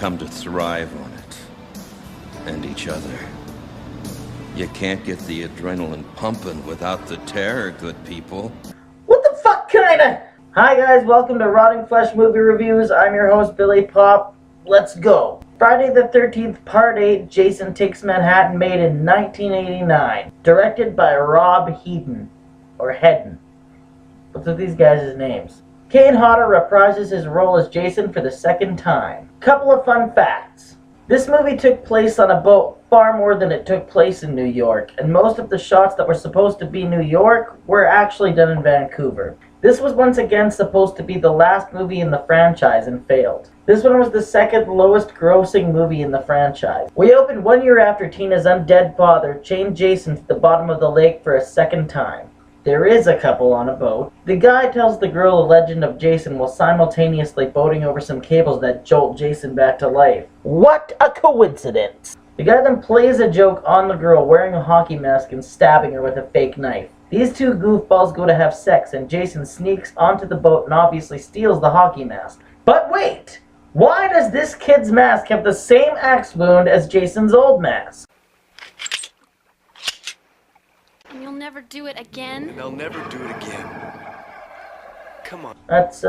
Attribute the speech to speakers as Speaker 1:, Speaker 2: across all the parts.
Speaker 1: come to thrive on it. And each other. You can't get the adrenaline pumping without the terror, good people.
Speaker 2: What the fuck kinda? Hi guys, welcome to Rotting Flesh Movie Reviews. I'm your host, Billy Pop. Let's go. Friday the 13th, Part 8, Jason Takes Manhattan, made in 1989. Directed by Rob Hedden. Or Hedden. What's with these guys' names? Kane Hodder reprises his role as Jason for the second time. Couple of fun facts. This movie took place on a boat far more than it took place in New York, and most of the shots that were supposed to be New York were actually done in Vancouver. This was once again supposed to be the last movie in the franchise and failed. This one was the second lowest grossing movie in the franchise. We opened 1 year after Tina's undead father chained Jason to the bottom of the lake for a second time. There is a couple on a boat. The guy tells the girl the legend of Jason while simultaneously boating over some cables that jolt Jason back to life. What a coincidence! The guy then plays a joke on the girl wearing a hockey mask and stabbing her with a fake knife. These two goofballs go to have sex and Jason sneaks onto the boat and obviously steals the hockey mask. But wait! Why does this kid's mask have the same axe wound as Jason's old mask?
Speaker 3: And you'll never do it again?
Speaker 4: And I'll never do it again. Come on.
Speaker 2: That's,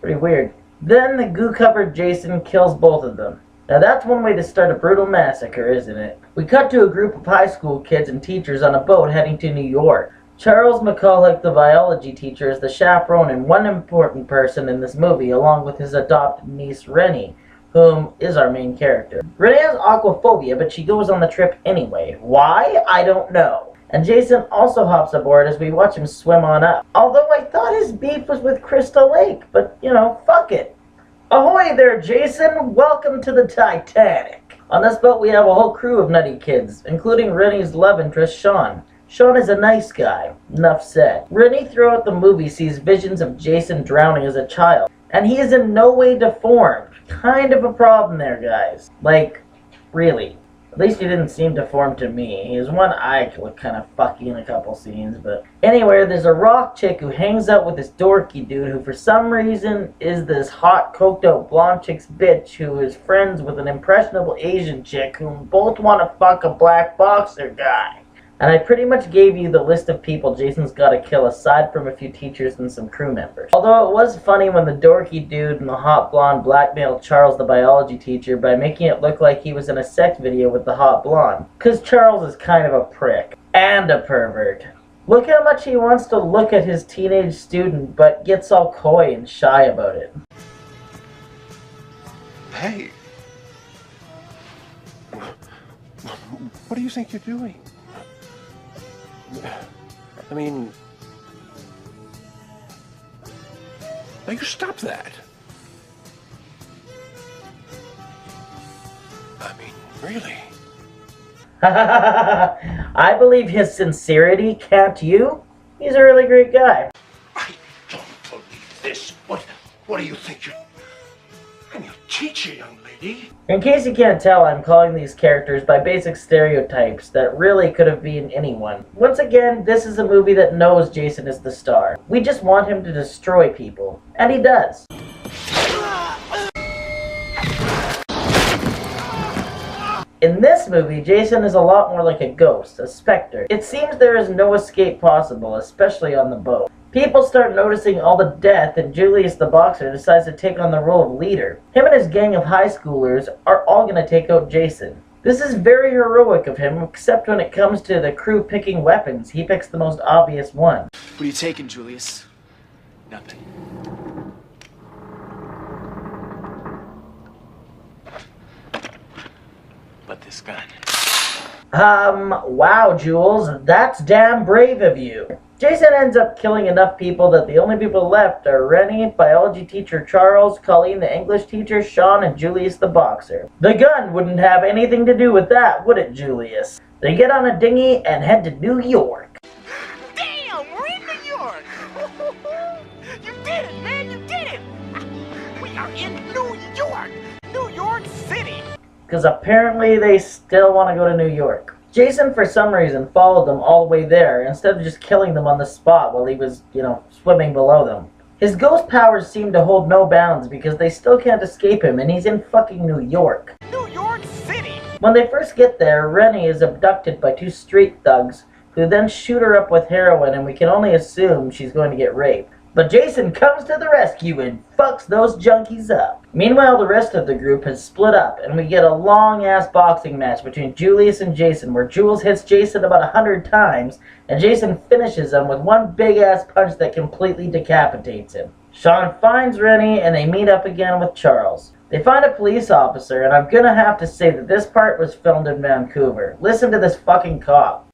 Speaker 2: pretty weird. Then the goo-covered Jason kills both of them. Now that's one way to start a brutal massacre, isn't it? We cut to a group of high school kids and teachers on a boat heading to New York. Charles McCulloch, the biology teacher, is the chaperone and one important person in this movie, along with his adopted niece Rennie, whom is our main character. Rennie has aquaphobia, but she goes on the trip anyway. Why? I don't know. And Jason also hops aboard as we watch him swim on up. Although I thought his beef was with Crystal Lake, but, you know, fuck it. Ahoy there, Jason! Welcome to the Titanic! On this boat we have a whole crew of nutty kids, including Rennie's love interest, Sean. Sean is a nice guy. Enough said. Rennie throughout the movie sees visions of Jason drowning as a child, and he is in no way deformed. Kind of a problem there, guys. Like, really. At least he didn't seem deformed to me. His one eye looked kind of fucky in a couple scenes, but... Anyway, there's a rock chick who hangs out with this dorky dude who for some reason is this hot, coked-out blonde chick's bitch who is friends with an impressionable Asian chick whom both want to fuck a black boxer guy. And I pretty much gave you the list of people Jason's gotta kill aside from a few teachers and some crew members. Although it was funny when the dorky dude and the hot blonde blackmailed Charles the biology teacher by making it look like he was in a sex video with the hot blonde. Cause Charles is kind of a prick. And a pervert. Look how much he wants to look at his teenage student but gets all coy and shy about it.
Speaker 4: Hey. What do you think you're doing? I mean... Now you stop that. I mean, really?
Speaker 2: I believe his sincerity, can't you? He's a really great guy.
Speaker 4: I don't believe this. What do you think you're... I'm your teacher, young lady.
Speaker 2: In case you can't tell, I'm calling these characters by basic stereotypes that really could have been anyone. Once again, this is a movie that knows Jason is the star. We just want him to destroy people. And he does. In this movie, Jason is a lot more like a ghost, a specter. It seems there is no escape possible, especially on the boat. People start noticing all the death, and Julius the boxer decides to take on the role of leader. Him and his gang of high schoolers are all going to take out Jason. This is very heroic of him, except when it comes to the crew picking weapons. He picks the most obvious one.
Speaker 5: What are you taking, Julius? Nothing. But this gun.
Speaker 2: Wow, Jules, that's damn brave of you. Jason ends up killing enough people that the only people left are Rennie, biology teacher Charles, Colleen the English teacher, Sean, and Julius the boxer. The gun wouldn't have anything to do with that, would it, Julius? They get on a dinghy and head to New York.
Speaker 6: Damn, we're in New York! You did it, man, you did it! We are in New York! New York City!
Speaker 2: Because apparently they still want to go to New York. Jason, for some reason, followed them all the way there, instead of just killing them on the spot while he was, swimming below them. His ghost powers seem to hold no bounds because they still can't escape him, and he's in fucking New York.
Speaker 6: New York City!
Speaker 2: When they first get there, Rennie is abducted by two street thugs who then shoot her up with heroin, and we can only assume she's going to get raped. But Jason comes to the rescue and fucks those junkies up. Meanwhile, the rest of the group has split up, and we get a long-ass boxing match between Julius and Jason, where Jules hits Jason about 100 times, and Jason finishes him with one big-ass punch that completely decapitates him. Sean finds Rennie, and they meet up again with Charles. They find a police officer, and I'm gonna have to say that this part was filmed in Vancouver. Listen to this fucking cop.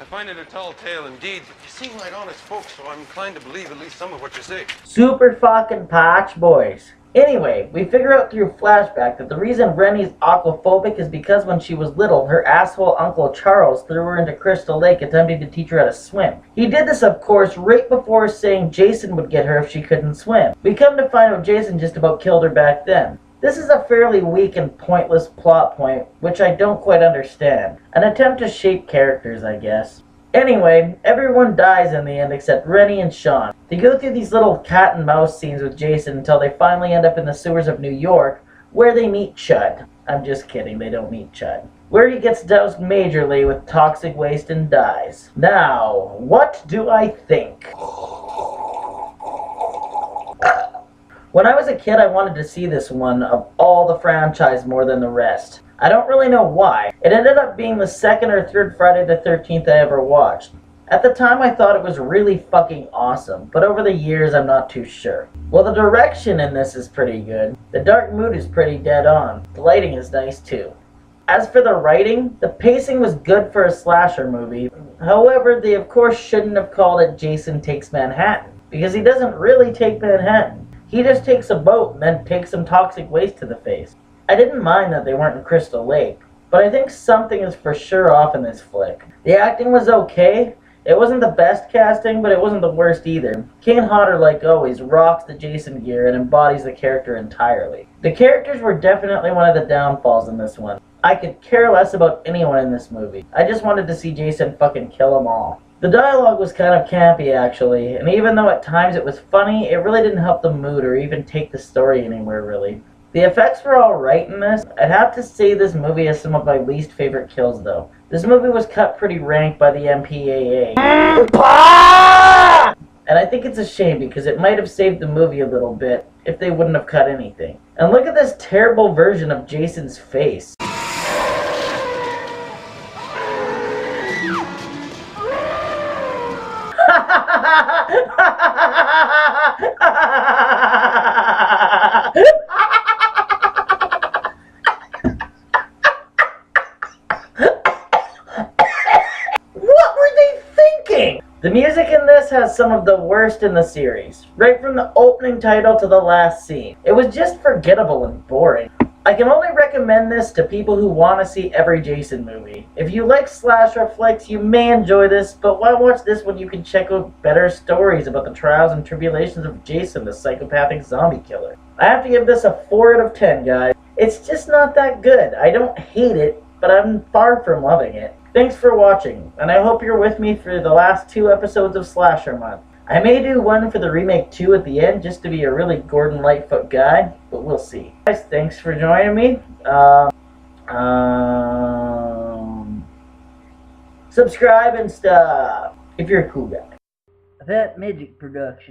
Speaker 7: I find it a tall tale indeed, but you seem like honest folks, so I'm inclined to believe at least some of what you say.
Speaker 2: Super fucking patch, boys. Anyway, we figure out through flashback that the reason Rennie's aquaphobic is because when she was little, her asshole Uncle Charles threw her into Crystal Lake attempting to teach her how to swim. He did this, of course, right before saying Jason would get her if she couldn't swim. We come to find out Jason just about killed her back then. This is a fairly weak and pointless plot point, which I don't quite understand. An attempt to shape characters, I guess. Anyway, everyone dies in the end except Rennie and Sean. They go through these little cat and mouse scenes with Jason until they finally end up in the sewers of New York, where they meet Chud. I'm just kidding, they don't meet Chud. Where he gets doused majorly with toxic waste and dies. Now, what do I think? When I was a kid, I wanted to see this one of all the franchise more than the rest. I don't really know why. It ended up being the second or third Friday the 13th I ever watched. At the time I thought it was really fucking awesome, but over the years I'm not too sure. Well, the direction in this is pretty good. The dark mood is pretty dead on. The lighting is nice too. As for the writing, the pacing was good for a slasher movie. However, they of course shouldn't have called it Jason Takes Manhattan, because he doesn't really take Manhattan. He just takes a boat and then takes some toxic waste to the face. I didn't mind that they weren't in Crystal Lake, but I think something is for sure off in this flick. The acting was okay. It wasn't the best casting, but it wasn't the worst either. Kane Hodder, like always, rocks the Jason gear and embodies the character entirely. The characters were definitely one of the downfalls in this one. I could care less about anyone in this movie. I just wanted to see Jason fucking kill them all. The dialogue was kind of campy, actually, and even though at times it was funny, it really didn't help the mood or even take the story anywhere, really. The effects were alright in this. I'd have to say this movie has some of my least favorite kills, though. This movie was cut pretty rank by the MPAA. And I think it's a shame because it might have saved the movie a little bit if they wouldn't have cut anything. And look at this terrible version of Jason's face. The music in this has some of the worst in the series, right from the opening title to the last scene. It was just forgettable and boring. I can only recommend this to people who want to see every Jason movie. If you like slasher flicks, you may enjoy this, but why watch this when you can check out better stories about the trials and tribulations of Jason, the psychopathic zombie killer? I have to give this a 4 out of 10, guys. It's just not that good. I don't hate it, but I'm far from loving it. Thanks for watching, and I hope you're with me for the last 2 episodes of Slasher Month. I may do one for the remake 2 at the end, just to be a really Gordon Lightfoot guy, but we'll see. Guys, thanks for joining me. Subscribe and stuff, if you're a cool guy. That Magic Production.